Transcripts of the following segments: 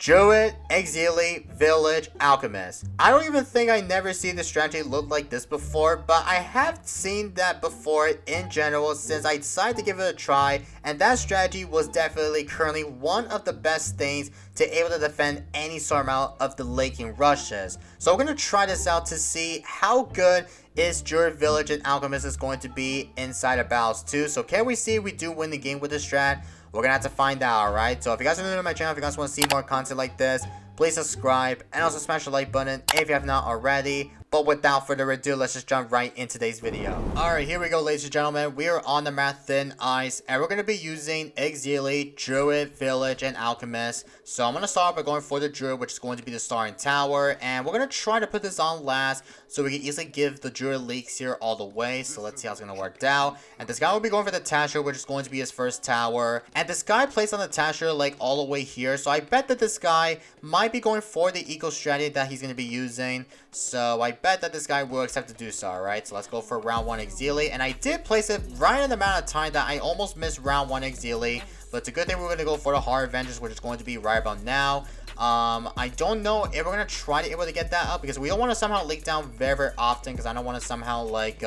Druid, Exili, Village, Alchemist. I don't even think I never seen the strategy look like this before, but I have seen that before in general since I decided to give it a try, and that strategy was definitely currently one of the best things to able to defend any sort amount of the laking rushes. So we're going to try this out to see how good is Druid, Village, and Alchemist is going to be inside of battles too. So can we see if we do win the game with this strat? We're gonna have to find out, alright? So if you guys are new to my channel, if you guys want to see more content like this, please subscribe and also smash the like button if you have not already. But without further ado, let's just jump right into today's video. Alright, here we go, ladies and gentlemen. We are on the map Thin Ice, and we're going to be using Exili, Druid, Village, and Alchemist. So I'm going to start by going for the Druid, which is going to be the starting tower. And we're going to try to put this on last, so we can easily give the Druid leaks here all the way. So let's see how it's going to work out. And this guy will be going for the Tasher, which is going to be his first tower. And this guy plays on the Tasher, like, all the way here. So I bet that this guy might be going for the eco strategy that he's going to be using. So I bet that this guy will accept to do so, alright? So let's go for round 1 Exili. And I did place it right in the amount of time that I almost missed round 1 Exili. But it's a good thing we're going to go for the Heart Avengers, which is going to be right about now. I don't know if we're going to try to be able to get that up, because we don't want to somehow leak down very, very often, because I don't want to somehow, like,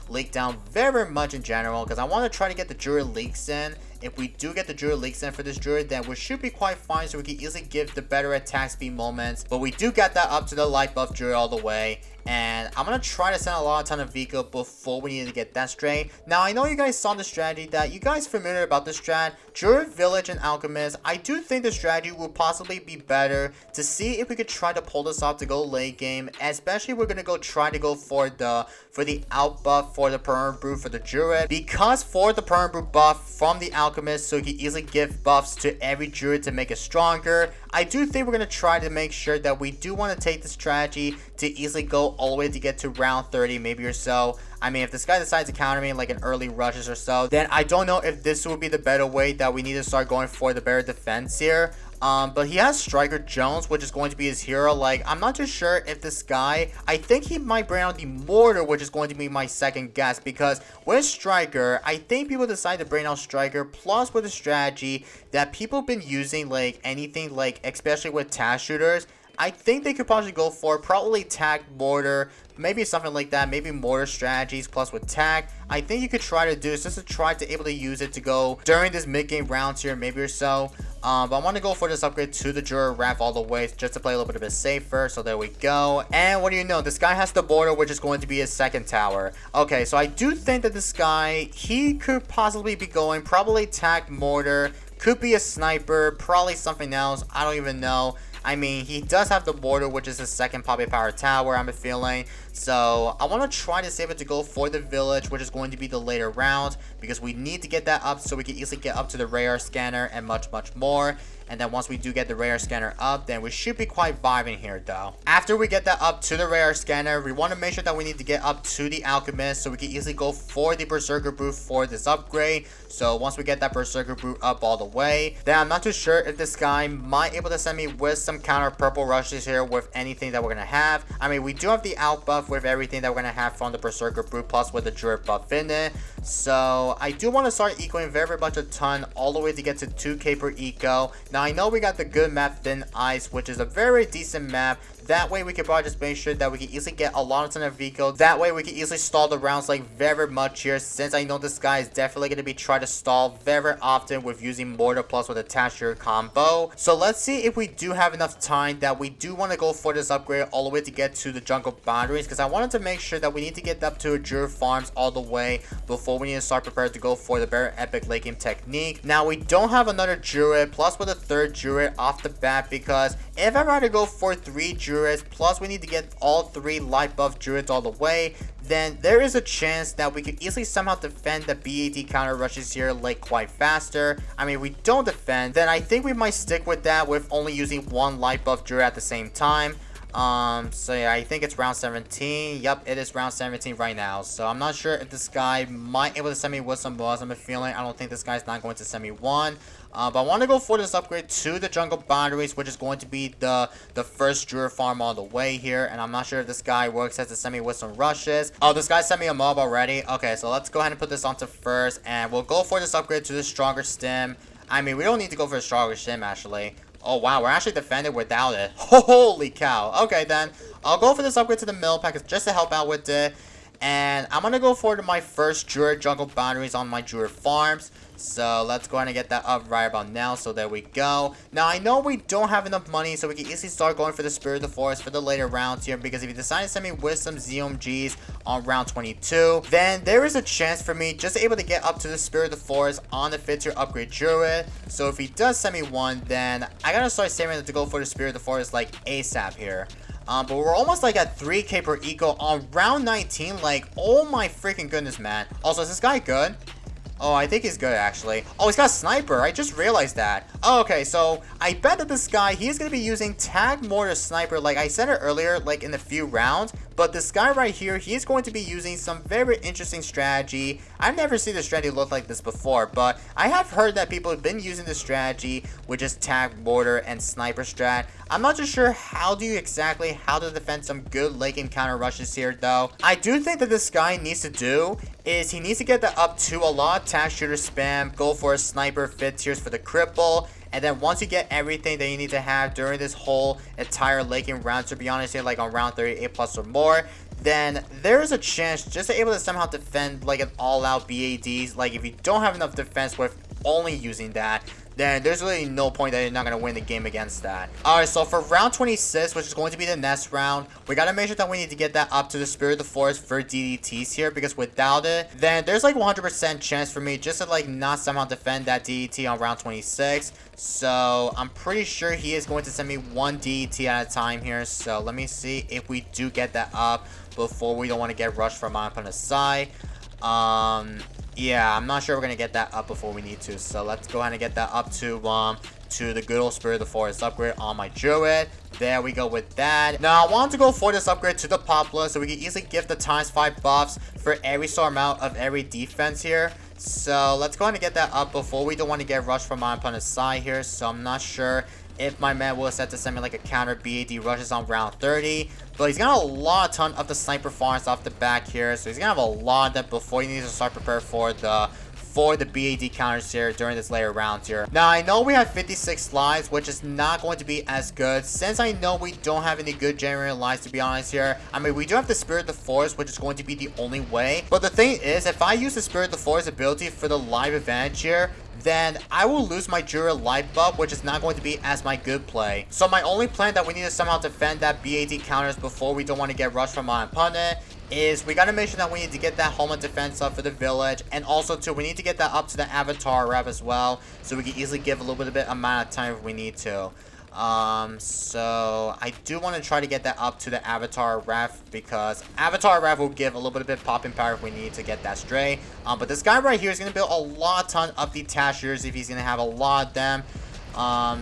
leak down very much in general, because I want to try to get the Druid leaks in. If we do get the Druid leaks in for this Druid, then we should be quite fine, so we can easily give the better attack speed moments. But we do get that up to the light buff Druid all the way. And I'm going to try to send a ton of Vico before we need to get that straight. Now, I know you guys saw the strategy that you guys familiar about this strat. Druid, Village, and Alchemist. I do think the strategy will possibly be better to see if we could try to pull this off to go late game. Especially, we're going to try to go for the out buff for the permanent brew for the Druid. Because for the permanent brew buff from the Alchemist, so you can easily give buffs to every Druid to make it stronger. I do think we're going to try to make sure that we do want to take the strategy to easily go all the way to get to round 30 maybe or so. I mean, if this guy decides to counter me like an early rushes or so, then I don't know if this would be the better way that we need to start going for the better defense here. But he has Striker Jones, which is going to be his hero. Like, I'm not too sure if this guy, I think he might bring out the Mortar, which is going to be my second guess, because with Striker, I think people decide to bring out Striker, plus with a strategy that people have been using, like anything, like especially with task shooters. I think they could probably go for probably tag mortar, maybe something like that, maybe mortar strategies plus with tag. I think you could try to do is just to try to able to use it to go during this mid-game rounds here maybe or so. But I want to go for this upgrade to the Druid Wrath all the way just to play a little bit safer. So there we go. And what do you know? This guy has the border, which is going to be his second tower. Okay, so I do think that this guy, he could possibly be going probably tag mortar, could be a sniper, probably something else. I don't even know. I mean, he does have the border, which is his second Poppy Power Tower, I'm feeling. So, I want to try to save it to go for the Village, which is going to be the later round, because we need to get that up so we can easily get up to the radar scanner and much more. And then once we do get the radar scanner up, then we should be quite vibing here though. After we get that up to the radar scanner, we want to make sure that we need to get up to the Alchemist so we can easily go for the Berserker Brew for this upgrade. So once we get that Berserker Brew up all the way, then I'm not too sure if this guy might able to send me with some counter purple rushes here with anything that we're going to have. I mean, we do have the out buff with everything that we're going to have from the Berserker Brew plus with the Druid buff in it. So I do want to start ecoing very much a ton all the way to get to 2k per eco. Now I know we got the good map Thin Ice, which is a very decent map. That way we can probably just make sure that we can easily get a lot of eco. That way we can easily stall the rounds like very much here, since I know this guy is definitely going to be trying to stall very often with using Mortar plus with a Tasher combo. So let's see if we do have enough time that we do want to go for this upgrade all the way to get to the jungle boundaries, because I wanted to make sure that we need to get up to a Druid farms all the way before we need to start prepared to go for the very epic late game technique. Now we don't have another Druid plus with a third Druid off the bat, because if I were to go for 3 Druids plus we need to get all 3 light buff Druids all the way, then there is a chance that we could easily somehow defend the BAD counter rushes here like quite faster. I mean, we don't defend, then I think we might stick with that with only using 1 light buff Druid at the same time. So yeah, I think it's round 17. Yep, it is round 17 right now. So I'm not sure if this guy might able to send me with some balls. I'm feeling I don't think this guy's not going to send me one. But I want to go for this upgrade to the jungle boundaries, which is going to be the first Druid farm all the way here. And I'm not sure if this guy works as to send me with some rushes. Oh, this guy sent me a mob already. Okay, so let's go ahead and put this onto first, and we'll go for this upgrade to the stronger stim. I mean, we don't need to go for a stronger stim actually. Oh, wow. We're actually defending without it. Holy cow. Okay, then. I'll go for this upgrade to the mill pack just to help out with it. And I'm going to go forward to my first Druid jungle boundaries on my Druid farms. So let's go ahead and get that up right about now. So there we go. Now I know we don't have enough money, so we can easily start going for the Spirit of the Forest for the later rounds here. Because if you decide to send me with some ZOMGs on round 22, then there is a chance for me just able to get up to the Spirit of the Forest on the 5th tier upgrade Druid. So if he does send me one, then I gotta start saving it to go for the Spirit of the Forest like ASAP here. But we're almost like at 3k per eco on round 19. Like, oh my freaking goodness, man. Also, is this guy good? Oh, I think he's good, actually. Oh, he's got Sniper. I just realized that. Oh, okay, so I bet that this guy, he's going to be using Tag Mortar Sniper, like I said it earlier, like in a few rounds. But this guy right here, he's going to be using some very interesting strategy. I've never seen the strategy look like this before, but I have heard that people have been using this strategy, which is Tag Mortar and Sniper strat. I'm not too sure how to defend some good late game counter rushes here, though. I do think that this guy needs to do is he needs to get that up to a lot of tag shooter spam, go for a Sniper 5th tiers for the cripple. And then once you get everything that you need to have during this whole entire late game round, to be honest here, like on round 38 plus or more, then there is a chance just to able to somehow defend like an all-out BADs. Like if you don't have enough defense with only using that, then there's really no point that you're not going to win the game against that. Alright, so for round 26, which is going to be the next round, we got to make sure that we need to get that up to the Spirit of the Forest for DDTs here, because without it, then there's like 100% chance for me just to like not somehow defend that DDT on round 26. So I'm pretty sure he is going to send me one DDT at a time here. So let me see if we do get that up before we don't want to get rushed from my opponent's side. Yeah, I'm not sure we're gonna get that up before we need to. So let's go ahead and get that up to the good old Spirit of the Forest upgrade on my Druid. There we go with that. Now I want to go for this upgrade to the Poplar so we can easily give the ×5 buffs for every star amount of every defense here. So let's go ahead and get that up before we don't want to get rushed from my opponent's side here. So I'm not sure if my man will set to send me like a counter BAD rushes on round 30. But he's got a ton of the Sniper farms off the back here. So he's gonna have a lot of them before he needs to start prepare for the BAD counters here during this later rounds here. Now I know we have 56 lives, which is not going to be as good since I know we don't have any good generated lives, to be honest here. I mean, we do have the Spirit of the Forest, which is going to be the only way. But the thing is, if I use the Spirit of the Forest ability for the live advantage here, then I will lose my Druid life buff, which is not going to be as my good play. So my only plan that we need to somehow defend that BAD counters before we don't want to get rushed from my opponent is we got to make sure that we need to get that home defense up for the village, and also too we need to get that up to the Avatar rev as well, so we can easily give a little bit amount of time if we need to. So I do want to try to get that up to the Avatar Rev, because Avatar Rev will give a little bit of popping power if we need to get that stray. But this guy right here is going to build a ton of the Tashers if he's going to have a lot of them.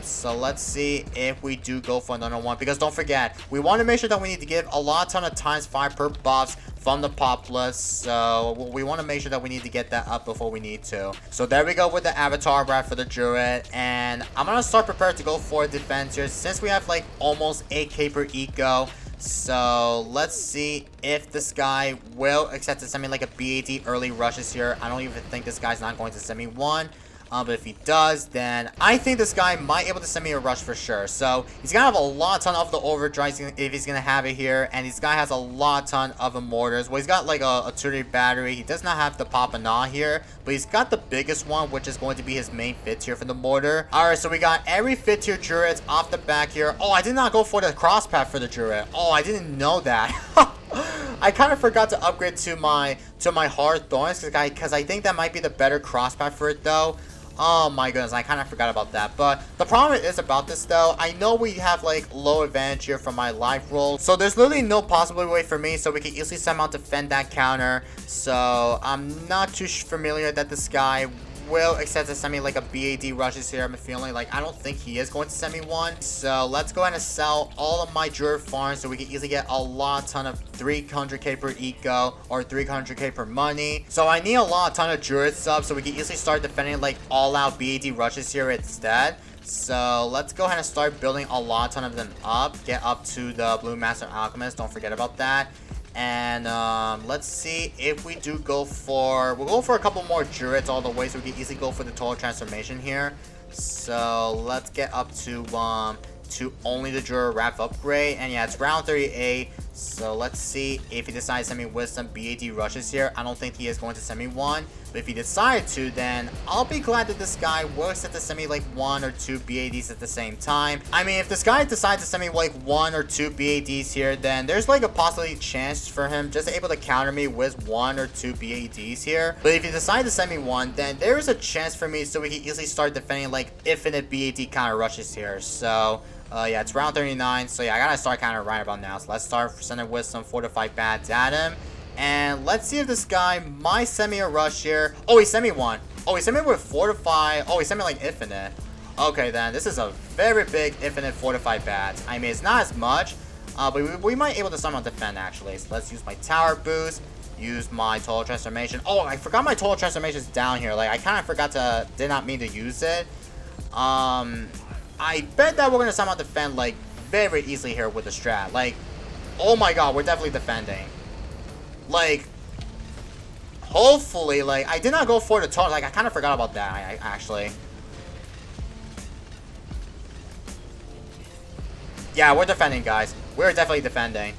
So let's see if we do go for another one, because don't forget, we want to make sure that we need to give a ton of ×5 per buffs from the Populous. So we want to make sure that we need to get that up before we need to. So there we go with the Avatar Breath for the Druid, and I'm gonna start prepared to go for a defense here since we have like almost 8k per eco. So let's see if this guy will accept to send me like a BAD early rushes here. I don't even think this guy's not going to send me one. But if he does, then I think this guy might be able to send me a rush for sure. So he's going to have a ton of the overdrive if he's going to have it here. And this guy has a ton of immortals. Well, he's got like a 2-day battery. He does not have the Papana here, but he's got the biggest one, which is going to be his main 5th tier for the mortar. Alright, so we got every 5th tier Druids off the back here. Oh, I did not go for the cross path for the Druid. Oh, I didn't know that. I kind of forgot to upgrade to my hard thorns because I think that might be the better cross path for it though. Oh my goodness, I kind of forgot about that. But the problem is about this though, I know we have like low advantage here from my life roll, so there's literally no possible way for me, so we can easily somehow defend that counter. So I'm not too familiar that this guy will accept to send me like a BAD rushes here. I'm feeling like I don't think he is going to send me one. So let's go ahead and sell all of my Druid farms so we can easily get a ton of 300k per eco or 300k per money. So I need a ton of Druid subs so we can easily start defending like all out BAD rushes here instead. So let's go ahead and start building a ton of them up. Get up to the Blue Master Alchemist, don't forget about that. And let's see if we do go for, we'll go for a couple more Druids all the way so we can easily go for the total transformation here. So let's get up to only the Jura Wrath upgrade. And yeah, it's round 38. So let's see if he decides to send me with some BAD rushes here. I don't think he is going to send me one. But if he decided to, then I'll be glad that this guy works at to send me like 1 or 2 BADs at the same time. I mean, if this guy decides to send me like 1 or 2 BADs here, then there's like a possibility chance for him just able to counter me with 1 or 2 BADs here. But if he decides to send me 1, then there is a chance for me so we can easily start defending like infinite BAD counter rushes here. So yeah, it's round 39. So yeah, I gotta start counter right about now. So let's start sending with some fortified bats at him. And let's see if this guy might send me a rush here. Oh, he sent me one. Oh, he sent me with fortify. Oh, he sent me like infinite. Okay, then this is a very big infinite fortified bat. I mean, it's not as much, but we might able to somehow defend actually. So let's use my tower boost. Use my total transformation. Oh, I forgot my total transformation is down here. Like I kind of forgot to, did not mean to use it. I bet that we're gonna somehow defend like very easily here with the strat. Like, oh my god, we're definitely defending. Like, hopefully, like, I did not go for the taunt. Like, I kind of forgot about that, I actually. Yeah, we're defending, guys. We're definitely defending.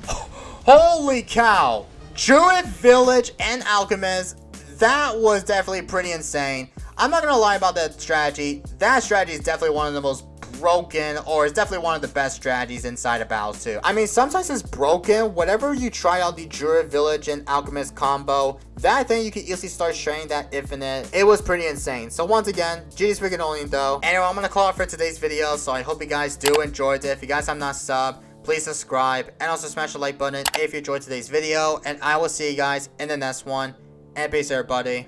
Holy cow! Druid Village and Alchemist. That was definitely pretty insane. I'm not gonna lie about that strategy. That strategy is definitely one of the most broken, or it's definitely one of the best strategies inside of Battle 2. I mean, sometimes it's broken. Whenever you try out the Druid Village and Alchemist combo, that thing you can easily start sharing that infinite. It was pretty insane. So once again, GG's freaking only though. Anyway, I'm gonna call it for today's video. So I hope you guys do enjoy it. If you guys have not subbed, please subscribe and also smash the like button if you enjoyed today's video. And I will see you guys in the next one. And peace, everybody.